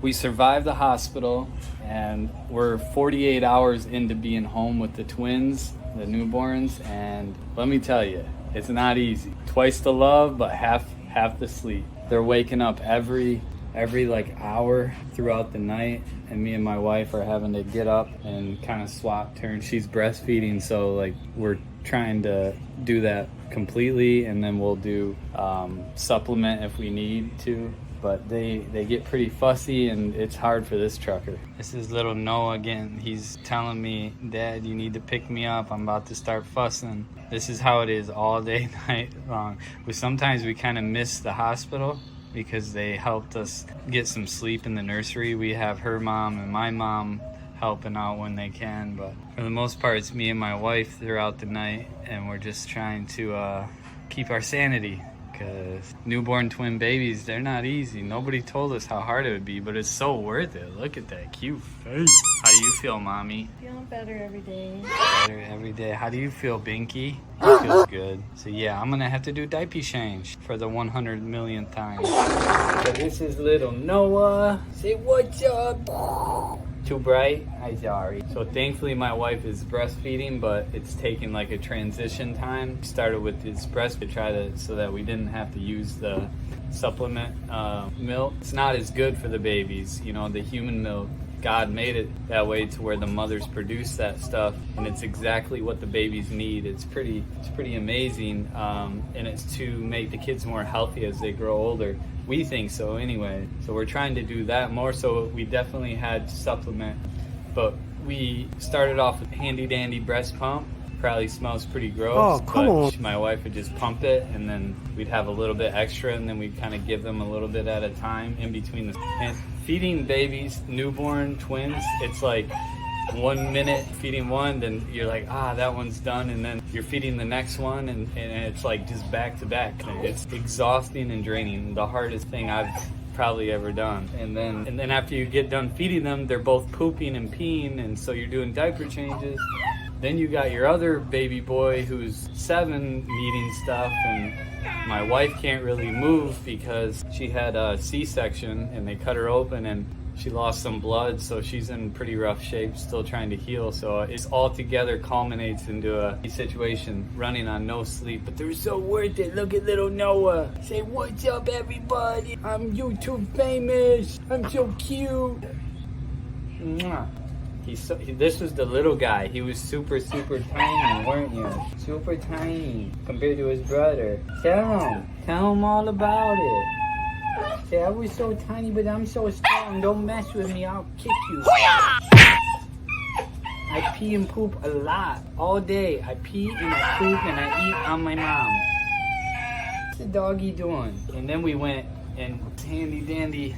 We survived the hospital, and we're 48 hours into being home with the twins, the newborns, and let me tell you, it's not easy. Twice the love, but half the sleep. They're waking up every like hour throughout the night, and me and my wife are having to get up and kind of swap turns. She's breastfeeding, so like we're trying to do that completely, and then we'll do supplement if we need to. But they get pretty fussy, and it's hard for this trucker. This is little Noah again. He's telling me, Dad, you need to pick me up. I'm about to start fussing. This is how it is all day, night long. But sometimes we kind of miss the hospital because they helped us get some sleep in the nursery. We have her mom and my mom helping out when they can, but for the most part, it's me and my wife throughout the night, and we're just trying to keep our sanity. Because newborn twin babies, they're not easy. Nobody told us how hard it would be, but it's so worth it. Look at that cute face. How do you feel, Mommy? Feeling better every day. Better every day. How do you feel, Binky? It feels good. So yeah, I'm gonna have to do diaper change for the 100 millionth time. So this is little Noah. Say what's up. Too bright? I'm sorry. So thankfully my wife is breastfeeding, but it's taking like a transition time. Started with this breast to try to, so that we didn't have to use the supplement milk. It's not as good for the babies, you know, the human milk. God made it that way to where the mothers produce that stuff, and it's exactly what the babies need. It's pretty amazing, and it's to make the kids more healthy as they grow older. We think so anyway. So we're trying to do that more. So we definitely had to supplement, but we started off with handy dandy breast pump. Probably smells pretty gross. Oh, come on. My wife would just pump it, and then we'd have a little bit extra, and then we'd kind of give them a little bit at a time in between the. And feeding babies, newborn twins, it's like 1 minute feeding one, then you're like, that one's done, and then you're feeding the next one, and it's like just back to back. It's exhausting and draining. The hardest thing I've probably ever done. And then after you get done feeding them, they're both pooping and peeing, and so you're doing diaper changes. Then you got your other baby boy who's 7 needing stuff, and my wife can't really move because she had a C-section and they cut her open and she lost some blood, so she's in pretty rough shape, still trying to heal. So it's all together culminates into a situation running on no sleep, but they're so worth it. Look at little Noah. Say what's up, everybody. I'm YouTube famous. I'm so cute. Mwah. This was the little guy. He was super tiny, weren't you? Super tiny compared to his brother. Tell him all about it. Say, I was so tiny, but I'm so strong. Don't mess with me, I'll kick you. I pee and poop a lot, all day. I pee and I poop and I eat on my mom. What's the doggy doing? And then we went and handy dandy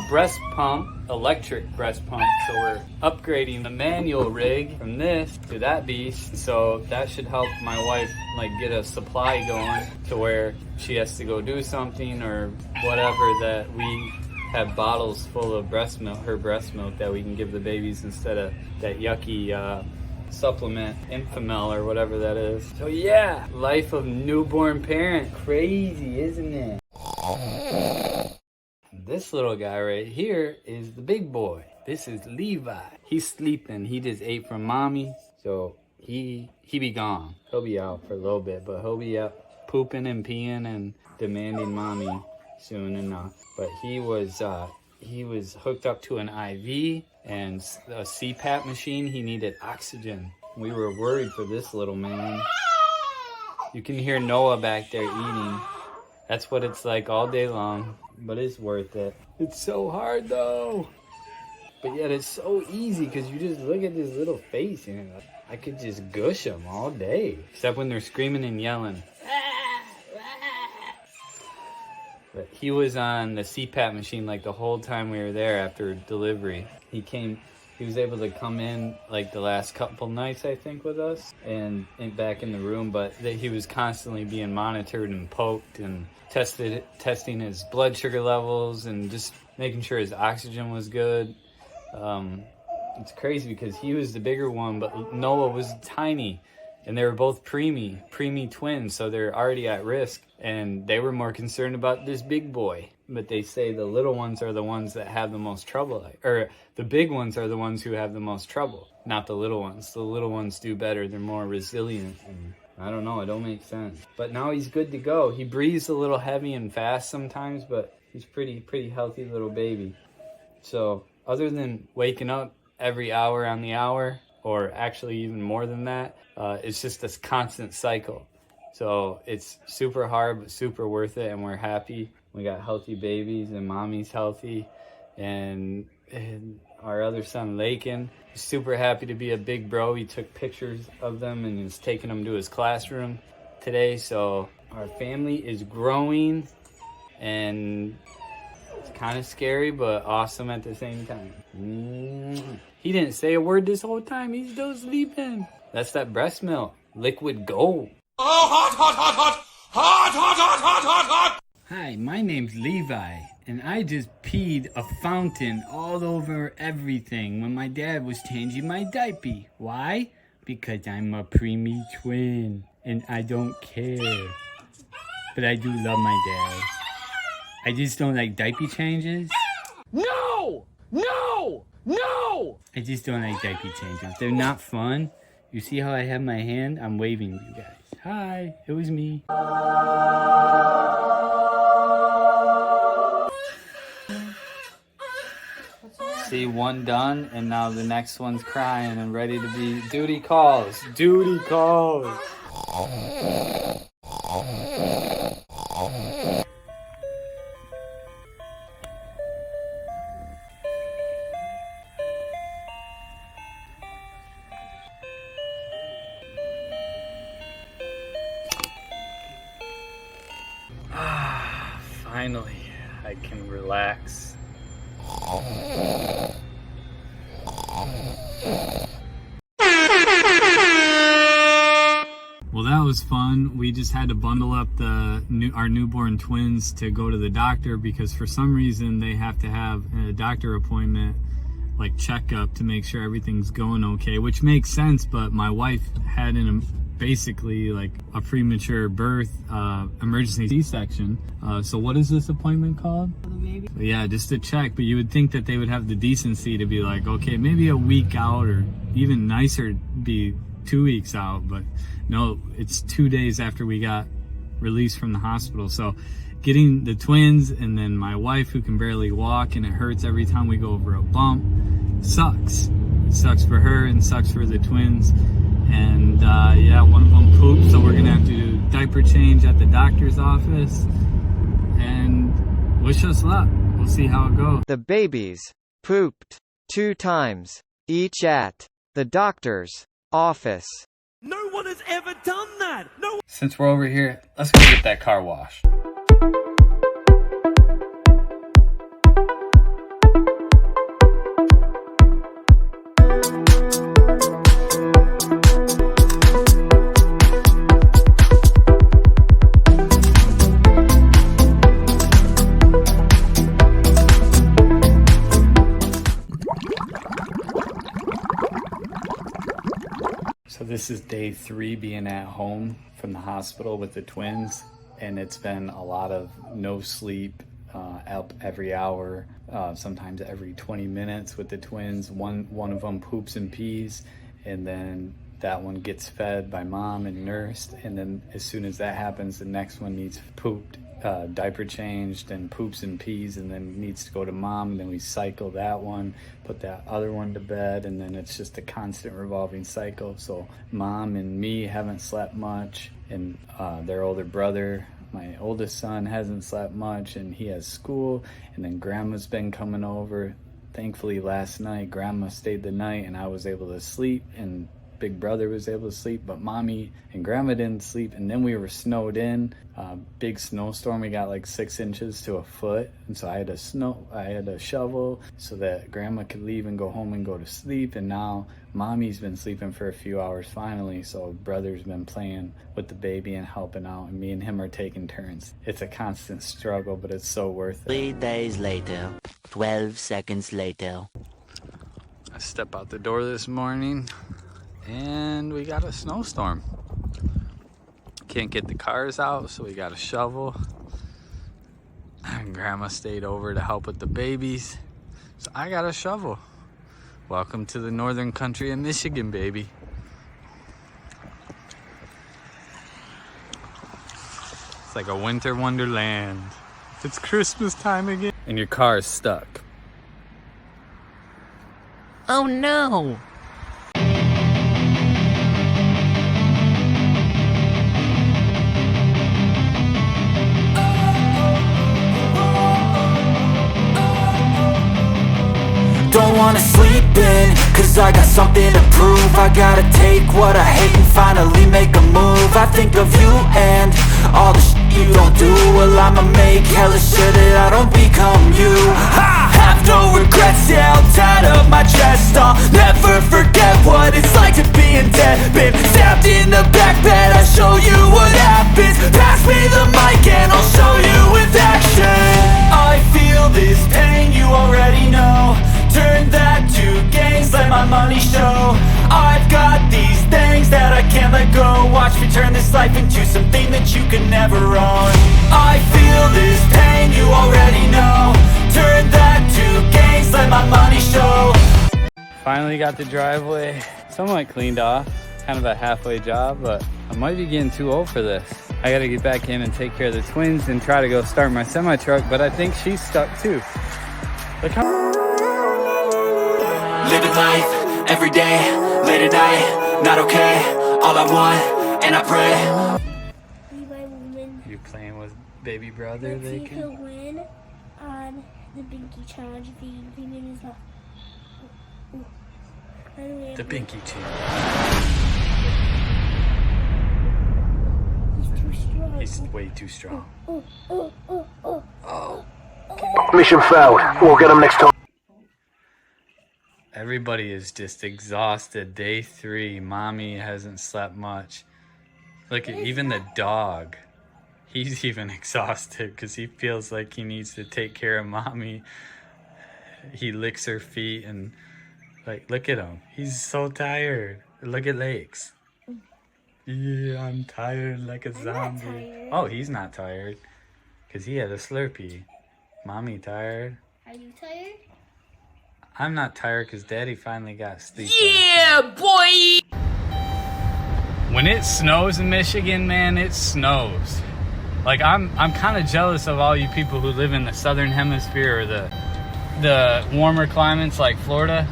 breast pump, electric breast pump. So we're upgrading the manual rig from this to that beast. So that should help my wife like get a supply going to where she has to go do something or whatever, that we have bottles full of breast milk, her breast milk, that we can give the babies instead of that yucky supplement, Infamil or whatever that is. So yeah, life of newborn parent. Crazy, isn't it? This little guy right here is the big boy. This is Levi. He's sleeping. He just ate from mommy, so he be gone. He'll be out for a little bit, but he'll be up pooping and peeing and demanding mommy soon enough. But he was hooked up to an IV and a CPAP machine. He needed oxygen. We were worried for this little man. You can hear Noah back there eating. That's what it's like all day long, but it's worth it. It's so hard though, but yet it's so easy because you just look at this little face and I could just gush them all day, except when they're screaming and yelling. But he was on the CPAP machine like the whole time we were there after delivery. He was able to come in like the last couple nights, I think, with us and back in the room, but he was constantly being monitored and poked and testing his blood sugar levels and just making sure his oxygen was good. It's crazy because he was the bigger one, but Noah was tiny, and they were both preemie twins, so they're already at risk. and they were more concerned about this big boy. But they say the little ones are the ones that have the most trouble, or the big ones are the ones who have the most trouble, not the little ones. The little ones do better. They're more resilient. And I don't know, it don't make sense. But now he's good to go. He breathes a little heavy and fast sometimes, but he's pretty healthy little baby. So other than waking up every hour on the hour, or actually even more than that, it's just this constant cycle. So it's super hard, but super worth it, and we're happy. We got healthy babies, and mommy's healthy, and our other son, Lakin, is super happy to be a big bro. He took pictures of them and is taking them to his classroom today. So our family is growing, and it's kind of scary, but awesome at the same time. He didn't say a word this whole time. He's still sleeping. That's that breast milk. Liquid gold. Oh, hot, hot, hot, hot, hot, hot, hot, hot, hot, hot. Hi, my name's Levi, and I just peed a fountain all over everything when my dad was changing my diaper. Why? Because I'm a preemie twin, and I don't care. But I do love my dad. I just don't like diaper changes. No! No! No! I just don't like diaper changes. They're not fun. You see how I have my hand? I'm waving to you guys. Hi, it was me. See, one done, and now the next one's crying and ready to be duty calls. Duty calls. Finally, I can relax. Well, that was fun. We just had to bundle up our newborn twins to go to the doctor, because for some reason they have to have a doctor appointment, like checkup, to make sure everything's going okay, which makes sense. But my wife had basically like a premature birth, emergency C-section. So what is this appointment called? So yeah, just to check. But you would think that they would have the decency to be like, okay, maybe a week out, or even nicer, be 2 weeks out. But no, it's 2 days after we got released from the hospital. So getting the twins, and then my wife, who can barely walk, and it hurts every time we go over a bump, sucks. It sucks for her and sucks for the twins. And yeah, one of them pooped, so we're gonna have to do diaper change at the doctor's office. And wish us luck. We'll see how it goes. The babies pooped 2 times, each at the doctor's office. No one has ever done that! No. Since we're over here, let's go get that car washed. So this is day 3 being at home from the hospital with the twins, and it's been a lot of no sleep, up every hour, sometimes every 20 minutes with the twins. One of them poops and pees, and then that one gets fed by mom and nursed, and then as soon as that happens, the next one needs pooped, diaper changed, and poops and pees, and then needs to go to mom, and then we cycle that one, put that other one to bed, and then it's just a constant revolving cycle. So mom and me haven't slept much, and their older brother, my oldest son, hasn't slept much, and he has school, and then grandma's been coming over. Thankfully last night grandma stayed the night, and I was able to sleep, and big brother was able to sleep, but mommy and grandma didn't sleep. And then we were snowed in, big snowstorm. We got like 6 inches to a foot, and so I had to shovel so that grandma could leave and go home and go to sleep. And now mommy's been sleeping for a few hours finally, so brother's been playing with the baby and helping out, and me and him are taking turns. It's a constant struggle, but it's so worth it. 3 days later, 12 seconds later. I step out the door this morning, and we got a snowstorm. Can't get the cars out, so we got a shovel. And Grandma stayed over to help with the babies, so I got a shovel. Welcome to the northern country of Michigan, baby. It's like a winter wonderland. It's Christmas time again. And your car is stuck. Oh no! Don't wanna sleep in, cause I got something to prove. I gotta take what I hate and finally make a move. I think of you and all the shit you don't do. Well, I'ma make hella sure that I don't become you. I have no regrets, yeah, I'll tie up my chest. I'll never forget what it's like to be in debt. Been stabbed in the back bed, I'll show you what happens. Pass me the mic and I'll show you with action. I feel this pain, you already know. Turn that to gains, let my money show. I've got these things that I can't let go. Watch me turn this life into something that you can never own. I feel this pain, you already know. Turn that to gains, let my money show. Finally got the driveway somewhat cleaned off. Kind of a halfway job, but I might be getting too old for this. I gotta get back in and take care of the twins and try to go start my semi-truck, but I think she's stuck too. Look how Living life, every day, late at night, not okay. All I want, and I pray. Levi will win. you playing with baby brother? Let's see if he'll win on the Binky Challenge if he wins not. The Binky Challenge. He's too strong. He's way too strong. Mission failed. We'll get them next time. Everybody is just exhausted. Day 3, mommy hasn't slept much. Look at even the dog. He's even exhausted because he feels like he needs to take care of mommy. He licks her feet and like, look at him. He's so tired. Look at Lakes. Yeah, I'm tired like a zombie. tired. Oh, he's not tired because he had a Slurpee. Mommy tired. Are you tired? I'm not tired because Daddy finally got sleep. Yeah, boy! When it snows in Michigan, man, it snows. Like I'm kind of jealous of all you people who live in the southern hemisphere or the warmer climates like Florida,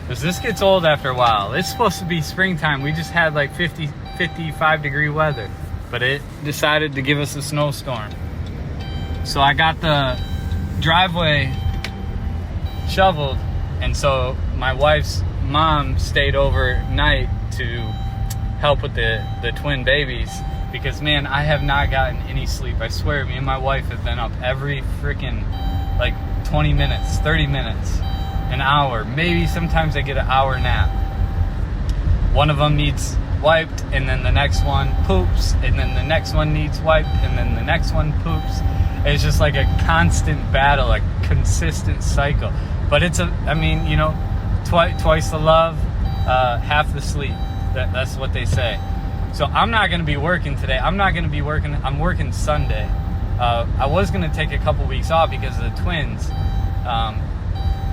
because this gets old after a while. It's supposed to be springtime. We just had like 55 degree weather, but it decided to give us a snowstorm. So I got the driveway shoveled, and so my wife's mom stayed overnight to help with the twin babies, because man, I have not gotten any sleep. I swear, me and my wife have been up every freaking like 20 minutes, 30 minutes, an hour, maybe sometimes I get an hour nap. One of them needs wiped, and then the next one poops, and then the next one needs wiped, and then the next one poops. It's just like a constant battle, a consistent cycle. But it's I mean, you know, twice the love, half the sleep. That's what they say. So I'm not going to be working today. I'm working Sunday. I was going to take a couple weeks off because of the twins.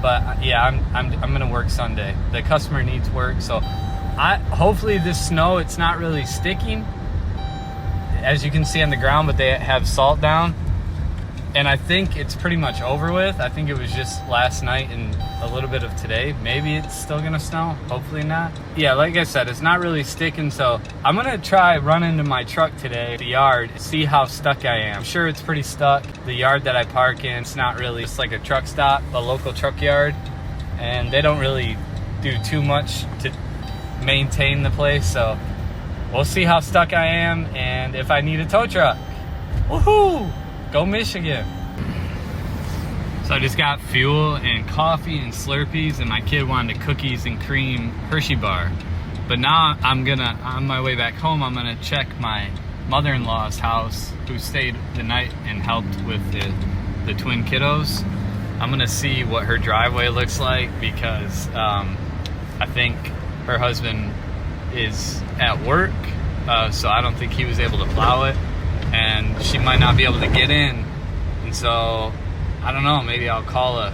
But yeah, I'm going to work Sunday. The customer needs work, so hopefully this snow, it's not really sticking, as you can see on the ground, but they have salt down. And I think it's pretty much over with. I think it was just last night and a little bit of today. Maybe it's still gonna snow, hopefully not. Yeah, like I said, it's not really sticking, so I'm gonna try running to my truck today, the yard, see how stuck I am. I'm sure it's pretty stuck. The yard that I park in, it's not really, it's like a truck stop, a local truck yard, and they don't really do too much to maintain the place, so we'll see how stuck I am and if I need a tow truck. Woohoo! Go Michigan. So I just got fuel and coffee and Slurpees, and my kid wanted cookies and cream Hershey bar. But now on my way back home, I'm gonna check my mother-in-law's house, who stayed the night and helped with the twin kiddos. I'm gonna see what her driveway looks like, because I think her husband is at work so I don't think he was able to plow it, and she might not be able to get in. And so I don't know, maybe I'll call a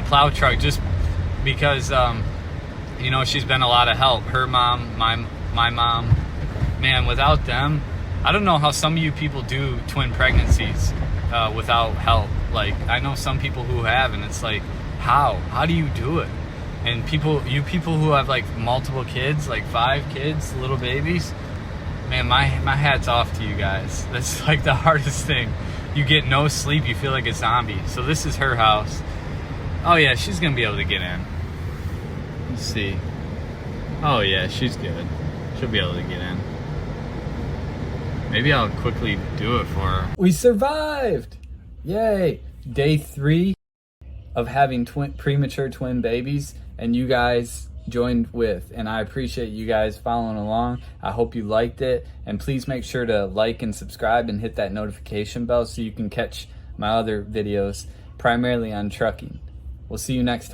plow truck, just because you know, she's been a lot of help. Her mom, my mom, man, without them, I don't know how some of you people do twin pregnancies without help. Like, I know some people who have, and it's like, how do you do it? And you people who have like multiple kids, like 5 kids, little babies, man, my hat's off to you guys. That's like the hardest thing. You get no sleep, you feel like a zombie. So this is her house. Oh yeah, she's gonna be able to get in. Let's see. Oh yeah, she's good. She'll be able to get in. Maybe I'll quickly do it for her. We survived! Yay! Day 3 of having premature twin babies, and you guys joined with, and I appreciate you guys following along. I hope you liked it, and please make sure to like and subscribe and hit that notification bell so you can catch my other videos, primarily on trucking. We'll see you next time.